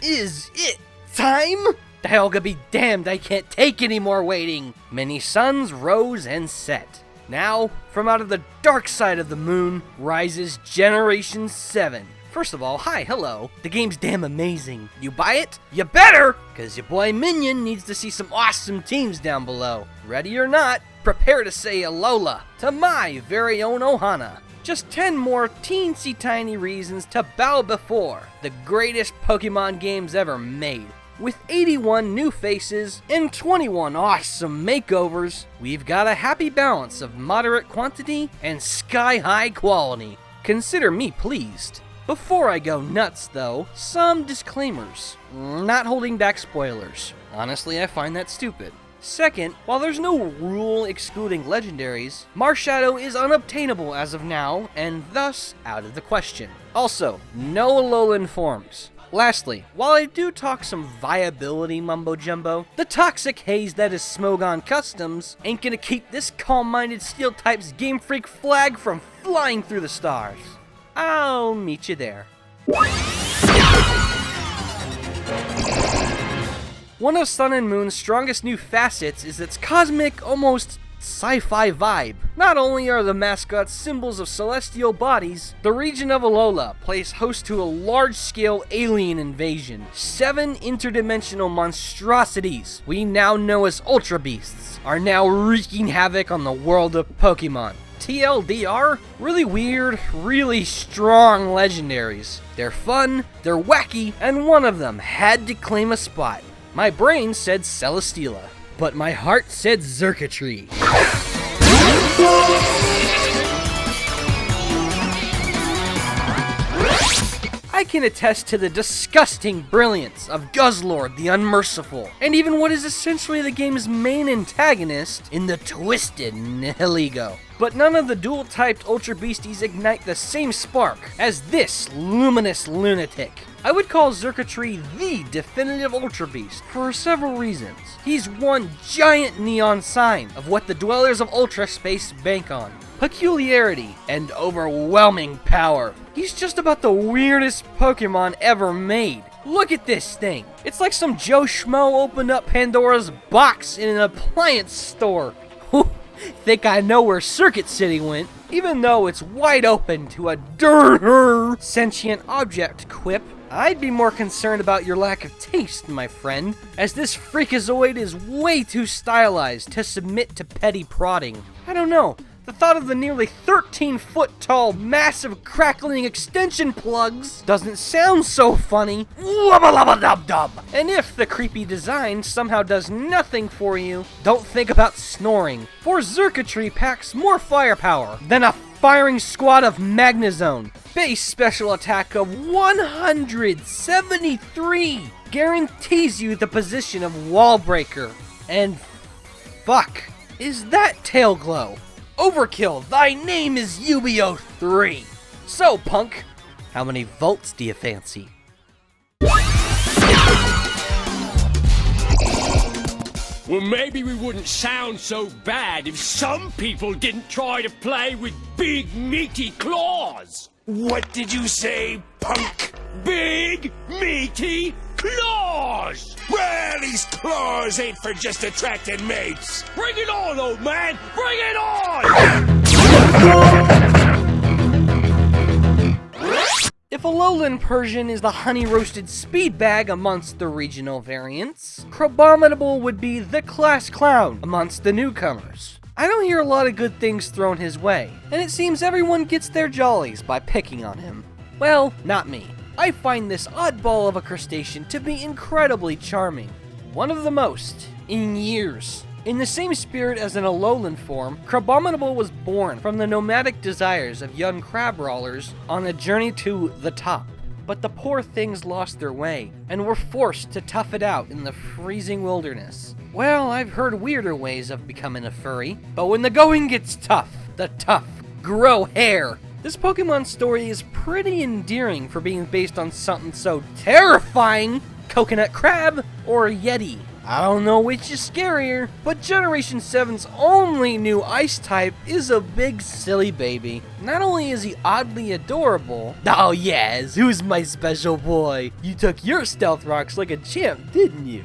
Is it time? The hell could be damned, I can't take any more waiting. Many suns rose and set. Now, from out of the dark side of the moon, rises Generation 7. First of all, hi, hello. The game's damn amazing. You buy it? You better! Cause your boy Minion needs to see some awesome teams down below. Ready or not, prepare to say Alola to my very own Ohana. Just 10 more teensy tiny reasons to bow before the greatest Pokemon games ever made. With 81 new faces and 21 awesome makeovers, we've got a happy balance of moderate quantity and sky-high quality. Consider me pleased. Before I go nuts though, some disclaimers. Not holding back spoilers. Honestly, I find that stupid. Second, while there's no rule excluding legendaries, Marshadow is unobtainable as of now, and thus out of the question. Also, no Alolan forms. Lastly, while I do talk some viability mumbo-jumbo, the toxic haze that is Smogon Customs ain't gonna keep this calm-minded Steel-type's Game Freak flag from flying through the stars. I'll meet you there. One of Sun and Moon's strongest new facets is its cosmic, almost sci-fi vibe. Not only are the mascots symbols of celestial bodies, the region of Alola plays host to a large-scale alien invasion. 7 interdimensional monstrosities we now know as Ultra Beasts are now wreaking havoc on the world of Pokemon. TLDR? Really weird, really strong legendaries. They're fun, they're wacky, and one of them had to claim a spot. My brain said Celesteela, but my heart said Xurkitree. I can attest to the disgusting brilliance of Guzzlord the Unmerciful, and even what is essentially the game's main antagonist in the Twisted Nihilego. But none of the dual-typed Ultra Beasties ignite the same spark as this luminous lunatic. I would call Xurkitree the definitive Ultra Beast for several reasons. He's one giant neon sign of what the dwellers of Ultra Space bank on. Peculiarity and overwhelming power. He's just about the weirdest Pokemon ever made. Look at this thing. It's like some Joe Schmo opened up Pandora's box in an appliance store. Think I know where Circuit City went, even though it's wide open to a sentient object quip. I'd be more concerned about your lack of taste, my friend, as this freakazoid is way too stylized to submit to petty prodding. I don't know. The thought of the nearly 13-foot tall, massive crackling extension plugs doesn't sound so funny. Wubba-lubba-dub-dub. And if the creepy design somehow does nothing for you, don't think about snoring, for Xurkitree packs more firepower than a firing squad of Magnezone. Base special attack of 173 guarantees you the position of Wall Breaker. And fuck, is that Tail Glow? Overkill, thy name is Yu-Gi-Oh! 3. So, punk, how many volts do you fancy? Well, maybe we wouldn't sound so bad if some people didn't try to play with big, meaty claws. What did you say, punk? Big, meaty claws! Well, these claws ain't for just attracting mates. Bring it on, old man! Bring it on! If Alolan Persian is the honey-roasted speed bag amongst the regional variants, Crabominable would be the class clown amongst the newcomers. I don't hear a lot of good things thrown his way, and it seems everyone gets their jollies by picking on him. Well, not me. I find this oddball of a crustacean to be incredibly charming. One of the most in years. In the same spirit as an Alolan form, Crabominable was born from the nomadic desires of young crab crawlers on a journey to the top. But the poor things lost their way, and were forced to tough it out in the freezing wilderness. Well, I've heard weirder ways of becoming a furry, but when the going gets tough, the tough grow hair. This Pokemon story is pretty endearing for being based on something so terrifying, Coconut Crab or Yeti. I don't know which is scarier, but Generation 7's only new ice type is a big silly baby. Not only is he oddly adorable, oh yes, who's my special boy? You took your stealth rocks like a champ, didn't you?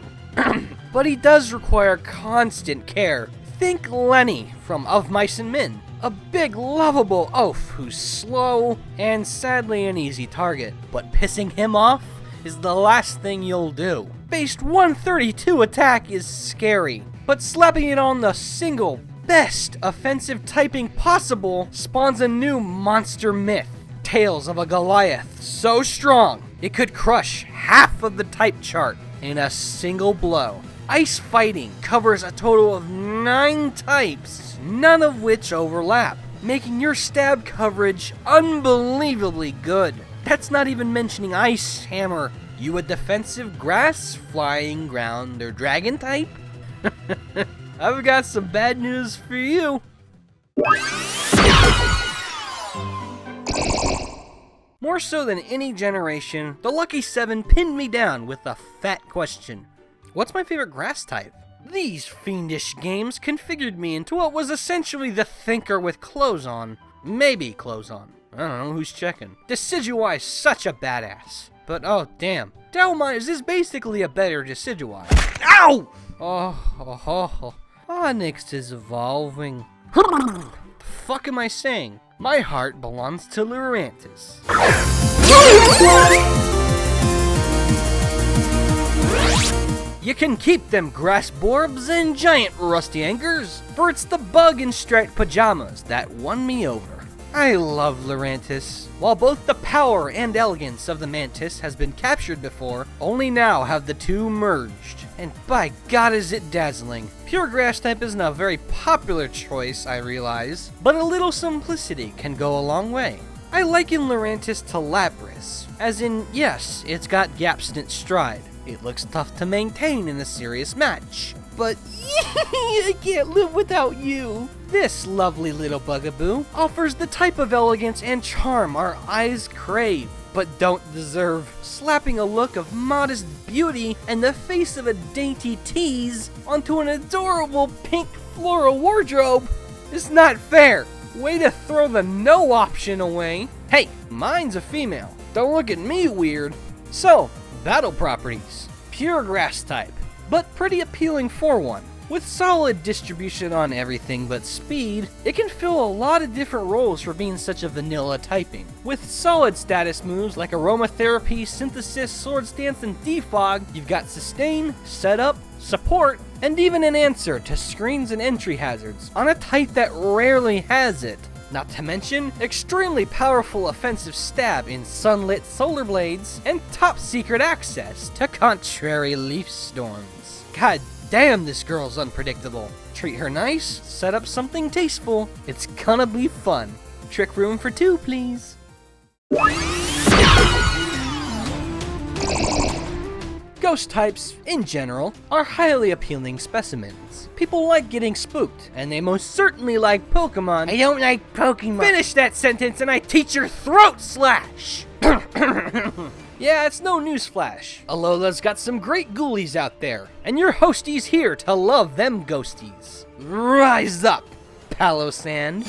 But he does require constant care. Think Lenny from Of Mice and Men. A big, lovable oaf who's slow and sadly an easy target. But pissing him off is the last thing you'll do. Based 132 attack is scary, but slapping it on the single best offensive typing possible spawns a new monster myth. Tales of a Goliath so strong it could crush half of the type chart in a single blow. Ice fighting covers a total of 9 types, none of which overlap, making your stab coverage unbelievably good. That's not even mentioning Ice Hammer. You a defensive grass, flying, ground, or dragon type? I've got some bad news for you. More so than any generation, the Lucky 7 pinned me down with a fat question. What's my favorite grass type? These fiendish games configured me into what was essentially the thinker with clothes on. Maybe clothes on. I don't know, who's checking? Decidueye's such a badass. But oh damn, Delmires is basically a better Decidueye. Ow! Oh, Onyx is evolving. The fuck am I saying? My heart belongs to Lurantis. You can keep them grass borbs and giant rusty anchors, for it's the bug in striped pajamas that won me over. I love Lurantis. While both the power and elegance of the mantis has been captured before, only now have the two merged. And by God is it dazzling. Pure grass type isn't a very popular choice, I realize, but a little simplicity can go a long way. I liken Lurantis to Lapras, as in, yes, it's got gaps in its stride. It looks tough to maintain in a serious match, but I can't live without you. This lovely little bugaboo offers the type of elegance and charm our eyes crave, but don't deserve. Slapping a look of modest beauty and the face of a dainty tease onto an adorable pink floral wardrobe is not fair. Way to throw the no option away. Hey, mine's a female. Don't look at me weird. So, battle properties. Pure grass type, but pretty appealing for one. With solid distribution on everything but speed, it can fill a lot of different roles for being such a vanilla typing. With solid status moves like Aromatherapy, Synthesis, Swords Dance, and Defog, you've got Sustain, Setup, Support, and even an answer to screens and entry hazards on a type that rarely has it. Not to mention, extremely powerful offensive stab in Sunlit Solar Blades, and top secret access to Contrary Leaf Storms. God damn, this girl's unpredictable. Treat her nice, set up something tasteful, it's gonna be fun. Trick room for 2, please. Ghost types, in general, are highly appealing specimens. People like getting spooked, and they most certainly like Pokemon. I don't like Pokemon. Finish that sentence and I teach your throat slash! Yeah, it's no newsflash. Alola's got some great ghoulies out there, and your hostie's here to love them ghosties. Rise up, Palosand.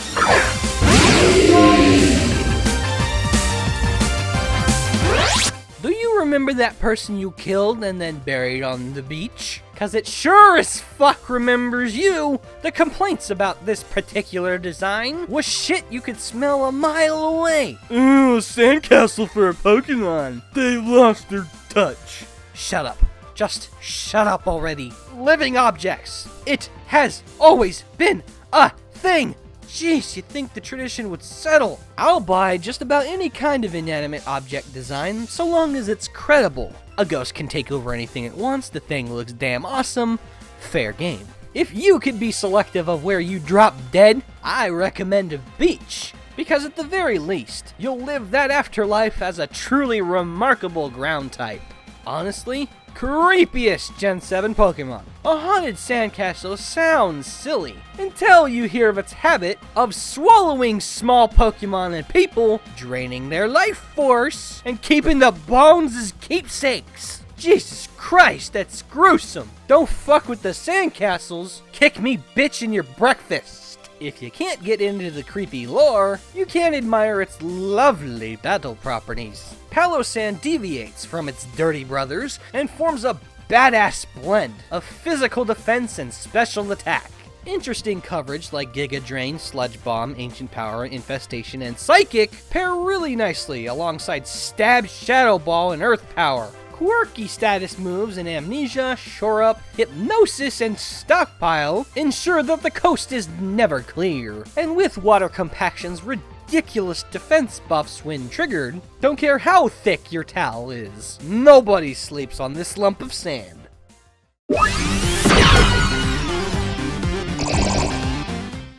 Do you remember that person you killed and then buried on the beach? Cause it sure as fuck remembers you! The complaints about this particular design was shit you could smell a mile away. Ooh, sandcastle for a Pokemon. They've lost their touch. Shut up. Just shut up already. Living objects. It has always been a thing. Jeez, you'd think the tradition would settle. I'll buy just about any kind of inanimate object design, so long as it's credible. A ghost can take over anything it wants, the thing looks damn awesome, fair game. If you could be selective of where you drop dead, I recommend a beach. Because at the very least, you'll live that afterlife as a truly remarkable ground type. Honestly, creepiest Gen 7 Pokemon. A haunted sandcastle sounds silly until you hear of its habit of swallowing small Pokemon and people, draining their life force, and keeping the bones as keepsakes. Jesus Christ, that's gruesome. Don't fuck with the sandcastles. Kick me, bitch, in your breakfast. If you can't get into the creepy lore, you can't admire its lovely battle properties. Palosan deviates from its dirty brothers and forms a badass blend of physical defense and special attack. Interesting coverage like Giga Drain, Sludge Bomb, Ancient Power, Infestation, and Psychic pair really nicely alongside Stab, Shadow Ball, and Earth Power. Quirky status moves in Amnesia, Shore Up, Hypnosis, and Stockpile ensure that the coast is never clear. And with Water Compaction's ridiculous defense buffs when triggered, don't care how thick your towel is, nobody sleeps on this lump of sand.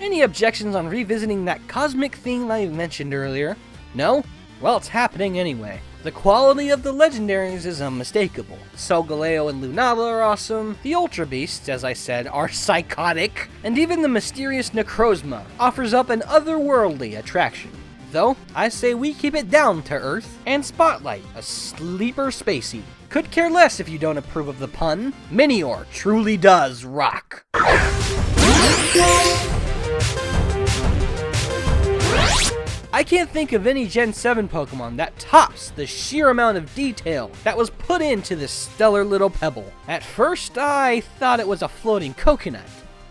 Any objections on revisiting that cosmic theme I mentioned earlier? No? Well, it's happening anyway. The quality of the legendaries is unmistakable. Solgaleo and Lunala are awesome, the Ultra Beasts, as I said, are psychotic, and even the mysterious Necrozma offers up an otherworldly attraction. Though, I say we keep it down to earth, and Spotlight, a sleeper spacey. Could care less if you don't approve of the pun. Minion truly does rock. I can't think of any Gen 7 Pokemon that tops the sheer amount of detail that was put into this stellar little pebble. At first, I thought it was a floating coconut.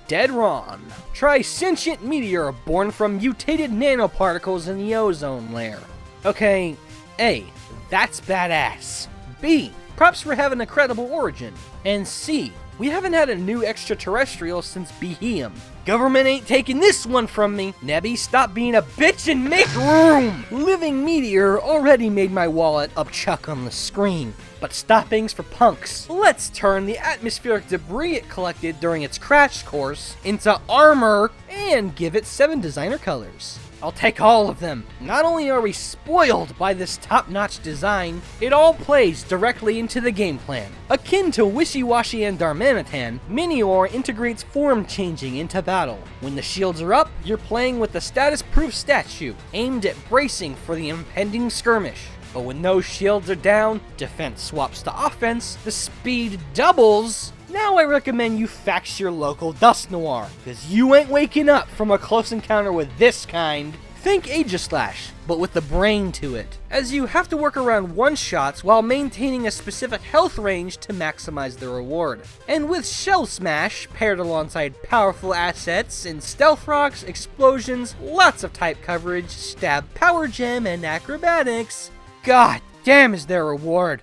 Dead wrong. Try Sentient Meteor born from mutated nanoparticles in the ozone layer. Okay, A, that's badass. B, props for having a credible origin. And C, we haven't had a new extraterrestrial since Beheum. Government ain't taking this one from me. Nebby, stop being a bitch and make room! Living Meteor already made my wallet upchuck on the screen. But stoppings for punks. Let's turn the atmospheric debris it collected during its crash course into armor and give it 7 designer colors. I'll take all of them. Not only are we spoiled by this top-notch design, it all plays directly into the game plan. Akin to Wishy-Washy and Darmanitan, Minior integrates form changing into battle. When the shields are up, you're playing with the status-proof statue, aimed at bracing for the impending skirmish. But when those shields are down, defense swaps to offense, the speed doubles. Now I recommend you fax your local Dusknoir, cause you ain't waking up from a close encounter with this kind. Think Aegislash, but with the brain to it, as you have to work around one-shots while maintaining a specific health range to maximize the reward. And with Shell Smash, paired alongside powerful assets in Stealth Rocks, Explosions, lots of type coverage, Stab Power Gem, and Acrobatics, god damn is there a reward.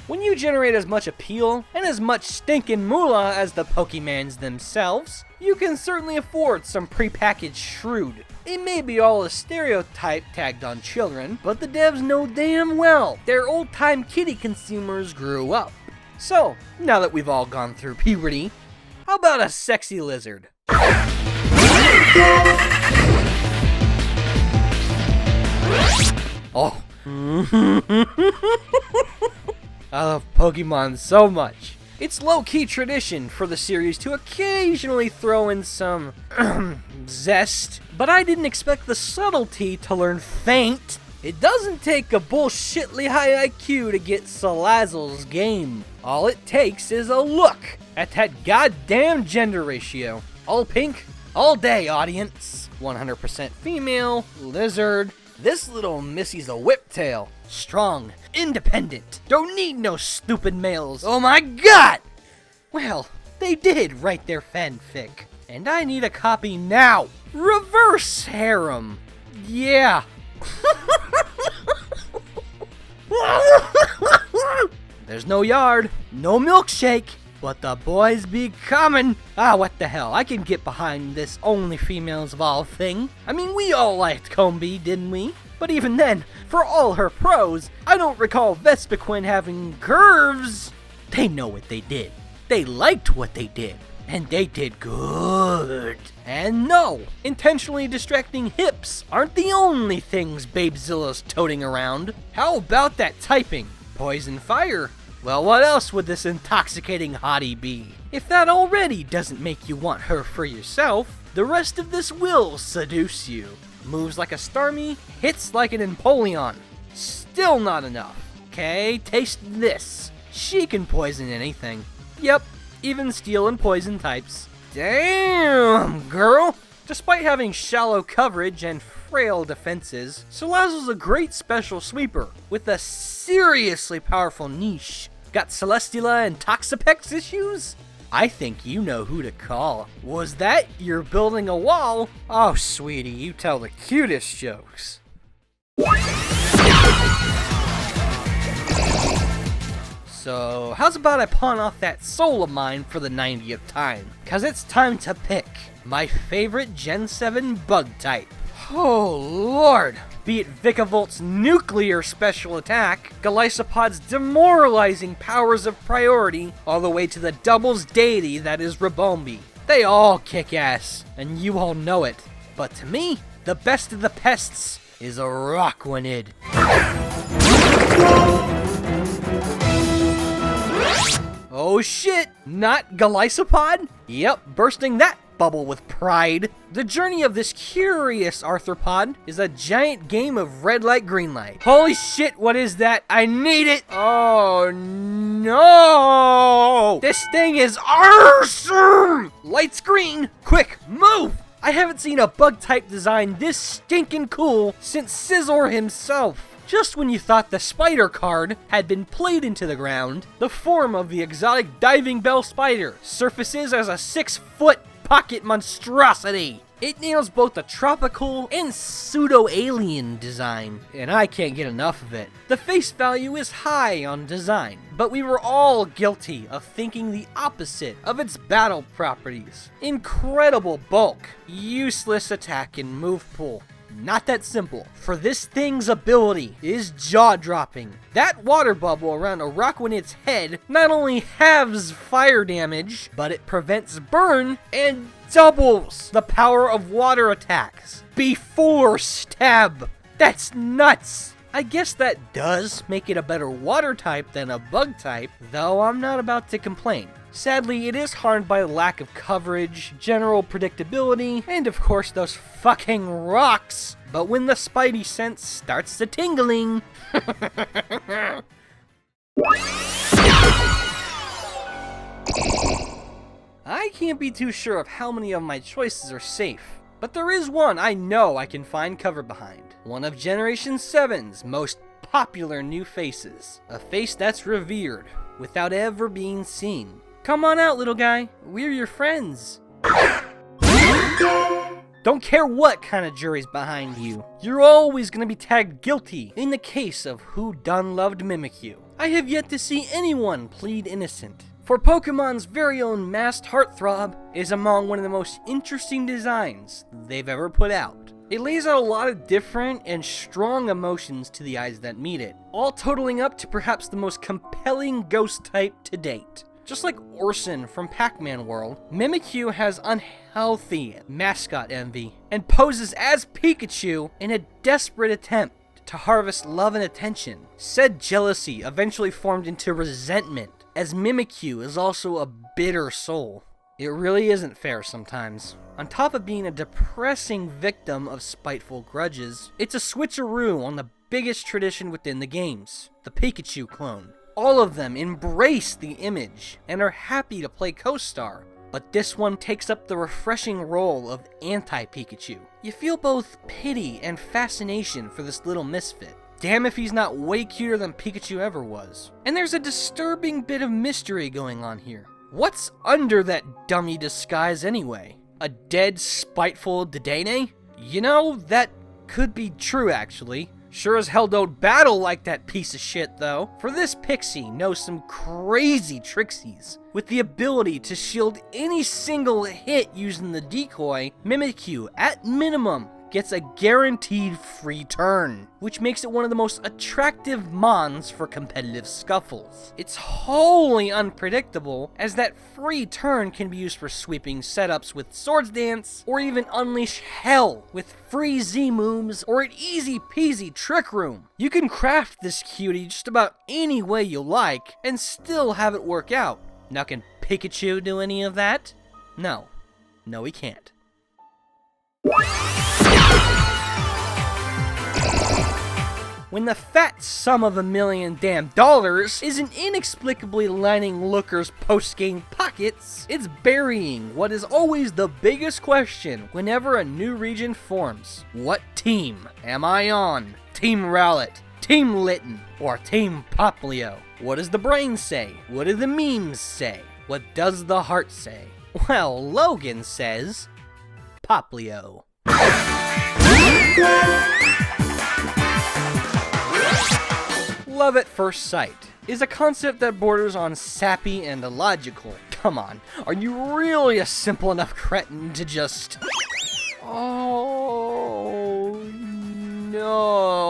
When you generate as much appeal and as much stinkin' moolah as the Pokemans themselves, you can certainly afford some prepackaged shrewd. It may be all a stereotype tagged on children, but the devs know damn well their old-time kitty consumers grew up. So, now that we've all gone through puberty, how about a sexy lizard? Oh. I love Pokemon so much. It's low-key tradition for the series to occasionally throw in some zest, but I didn't expect the subtlety to learn Faint. It doesn't take a bullshitly high IQ to get Salazzle's game. All it takes is a look at that goddamn gender ratio. All pink, all day, audience. 100% female, lizard. This little missy's a whiptail. Strong, independent, don't need no stupid males. Oh my god! Well, they did write their fanfic. And I need a copy now. Reverse harem. Yeah. There's no yard, no milkshake, but the boys be coming. Ah, what the hell, I can get behind this only females of all thing. I mean, we all liked Combi, didn't we? But even then, for all her pros, I don't recall Vespiquen having curves. They know what they did. They liked what they did. And they did good. And no, intentionally distracting hips aren't the only things Babezilla's toting around. How about that typing? Poison fire. Well, what else would this intoxicating hottie be? If that already doesn't make you want her for yourself, the rest of this will seduce you. moves like a Starmie, hits like an Empoleon. Still not enough. Okay, taste this. She can poison anything. Yep, even steel and poison types. Damn, girl! Despite having shallow coverage and frail defenses, Salazzle's a great special sweeper with a seriously powerful niche. Got Celesteela and Toxapex issues? I think you know who to call. Was that you're building a wall? Oh, sweetie, you tell the cutest jokes. So, how's about I pawn off that soul of mine for the 90th time? Cause it's time to pick my favorite Gen 7 bug type. Oh lord! Be it Vikavolt's nuclear special attack, Golisopod's demoralizing powers of priority, all the way to the doubles deity that is Rabombi. They all kick ass, and you all know it. But to me, the best of the pests is a Rockwanid. Oh shit, not Golisopod? Yep, bursting that bubble with pride. The journey of this curious arthropod is a giant game of red light, green light. Holy shit, what is that? I need it! Oh no! This thing is awesome! Lights green! Quick, move! I haven't seen a bug type design this stinking cool since Scizor himself. Just when you thought the spider card had been played into the ground, the form of the exotic diving bell spider surfaces as a 6-foot pocket monstrosity. It nails both the tropical and pseudo-alien design, and I can't get enough of it. The face value is high on design, but we were all guilty of thinking the opposite of its battle properties. Incredible bulk, useless attack and move pool. Not that simple, for this thing's ability is jaw-dropping. That water bubble around a Rockwanid's head not only halves fire damage, but it prevents burn and doubles the power of water attacks before stab. That's nuts! I guess that does make it a better water type than a bug type, though I'm not about to complain. Sadly, it is harmed by lack of coverage, general predictability, and of course those fucking rocks. But when the spidey sense starts to tingling... I can't be too sure of how many of my choices are safe, but there is one I know I can find cover behind. One of Generation 7's most popular new faces. A face that's revered without ever being seen. Come on out, little guy. We're your friends. Don't care what kind of jury's behind you. You're always gonna be tagged guilty in the case of who done loved Mimikyu. I have yet to see anyone plead innocent. For Pokemon's very own masked heartthrob is among one of the most interesting designs they've ever put out. It lays out a lot of different and strong emotions to the eyes that meet it, all totaling up to perhaps the most compelling ghost type to date. Just like Orson from Pac-Man World, Mimikyu has unhealthy mascot envy and poses as Pikachu in a desperate attempt to harvest love and attention. Said jealousy eventually formed into resentment, as Mimikyu is also a bitter soul. It really isn't fair sometimes. On top of being a depressing victim of spiteful grudges, it's a switcheroo on the biggest tradition within the games, the Pikachu clone. All of them embrace the image and are happy to play co-star, but this one takes up the refreshing role of anti-Pikachu. You feel both pity and fascination for this little misfit. Damn if he's not way cuter than Pikachu ever was. And there's a disturbing bit of mystery going on here. What's under that dummy disguise anyway? A dead, spiteful Dedenne? You know, that could be true actually. Sure as hell don't battle like that piece of shit though. For this Pixie knows some crazy trixies. With the ability to shield any single hit using the decoy, Mimikyu, at minimum, gets a guaranteed free turn, which makes it one of the most attractive mons for competitive scuffles. It's wholly unpredictable, as that free turn can be used for sweeping setups with Swords Dance, or even unleash hell with free Z moves or an easy peasy Trick Room. You can craft this cutie just about any way you like and still have it work out. Now can Pikachu do any of that? No. No, he can't. when the fat sum of $1 million damn dollars isn't inexplicably lining lookers' post-game pockets, it's burying what is always the biggest question whenever a new region forms. What team am I on? Team Rowlet, Team Litten, or Team Poplio? What does the brain say? What do the memes say? What does the heart say? Well, Logan says Poplio. Love at first sight is a concept that borders on sappy and illogical. Come on, are you really a simple enough cretin to just... Oh, no.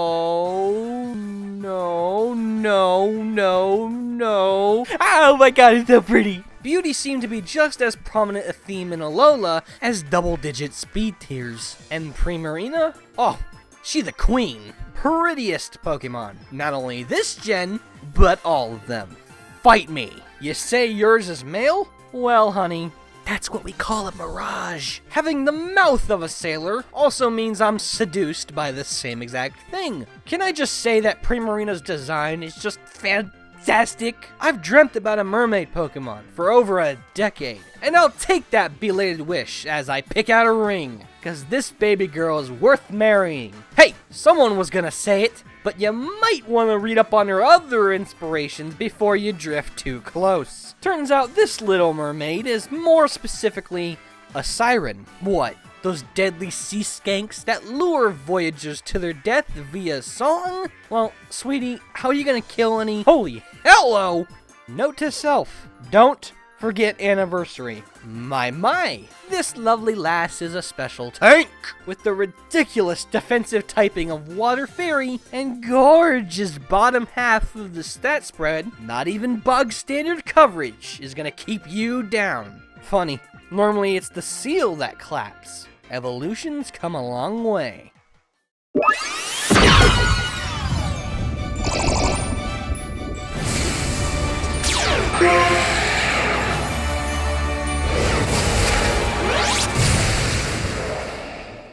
Oh my god, it's so pretty. Beauty seemed to be just as prominent a theme in Alola as double-digit speed tiers. And Primarina? Oh, she the queen. Prettiest Pokemon. Not only this gen, but all of them. Fight me. You say yours is male? Well, honey, that's what we call a mirage. Having the mouth of a sailor also means I'm seduced by the same exact thing. Can I just say that Primarina's design is just fantastic? I've dreamt about a mermaid Pokemon for over a decade, and I'll take that belated wish as I pick out a ring, cause this baby girl is worth marrying. Hey, someone was gonna say it, but you might want to read up on her other inspirations before you drift too close. Turns out this little mermaid is more specifically a siren. What? Those deadly sea skanks that lure voyagers to their death via song? Well, sweetie, how are you gonna kill any? Holy hello! Note to self, don't forget anniversary. My, this lovely lass is a special tank with the ridiculous defensive typing of Water Fairy and gorgeous bottom half of the stat spread. Not even bug standard coverage is gonna keep you down. Funny, normally it's the seal that claps. Evolution's come a long way.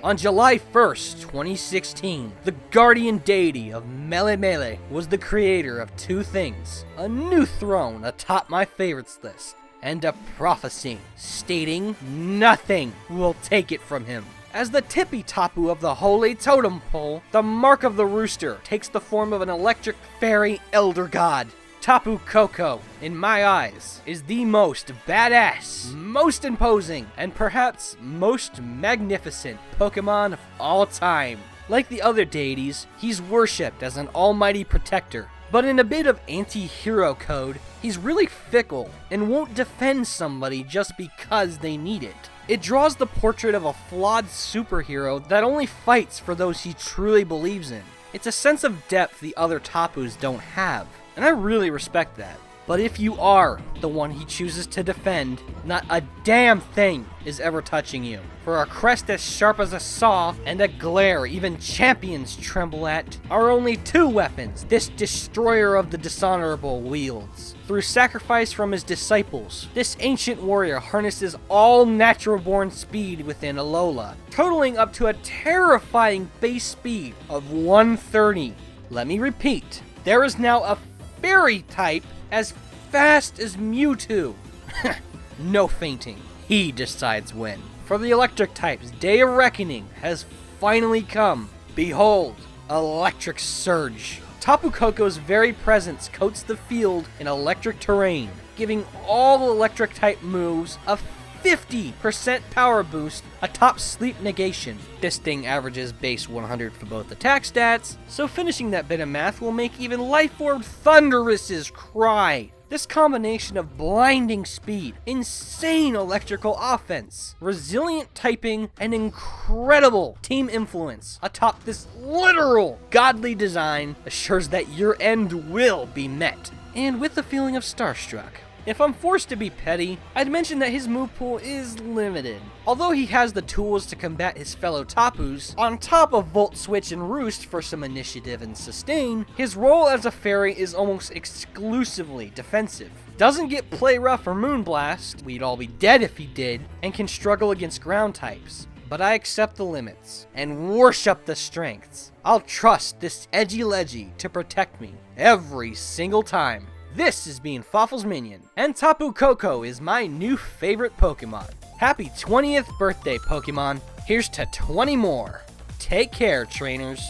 On July 1st, 2016, the guardian deity of Mele Mele was the creator of two things: a new throne atop my favorites list, and a prophecy stating nothing will take it from him. As the tippy tapu of the holy totem pole, the mark of the rooster takes the form of an electric fairy elder god. Tapu Koko, in my eyes, is the most badass, most imposing, and perhaps most magnificent Pokemon of all time. Like the other deities, he's worshipped as an almighty protector, but in a bit of anti-hero code, he's really fickle and won't defend somebody just because they need it. It draws the portrait of a flawed superhero that only fights for those he truly believes in. It's a sense of depth the other Tapus don't have, and I really respect that. But if you are the one he chooses to defend, not a damn thing is ever touching you. For a crest as sharp as a saw and a glare even champions tremble at are only two weapons this destroyer of the dishonorable wields. Through sacrifice from his disciples, this ancient warrior harnesses all natural-born speed within Alola, totaling up to a terrifying base speed of 130. Let me repeat, there is now a fairy type as fast as Mewtwo. No fainting. He decides when. For the electric types, Day of Reckoning has finally come. Behold, Electric Surge. Tapu Koko's very presence coats the field in electric terrain, giving all electric type moves a 50% power boost atop sleep negation. This thing averages base 100 for both attack stats, so finishing that bit of math will make even Life Orb Thunderuses cry. This combination of blinding speed, insane electrical offense, resilient typing, and incredible team influence atop this literal godly design assures that your end will be met, and with the feeling of starstruck. If I'm forced to be petty, I'd mention that his move pool is limited. Although he has the tools to combat his fellow Tapus, on top of Volt Switch and Roost for some initiative and sustain, his role as a fairy is almost exclusively defensive. Doesn't get Play Rough or Moonblast, we'd all be dead if he did, and can struggle against ground types. but I accept the limits and worship the strengths. I'll trust this edgy leggy to protect me every single time. This is being Fawful's Minion, and Tapu Koko is my new favorite Pokemon. Happy 20th birthday, Pokemon. Here's to 20 more. Take care, trainers.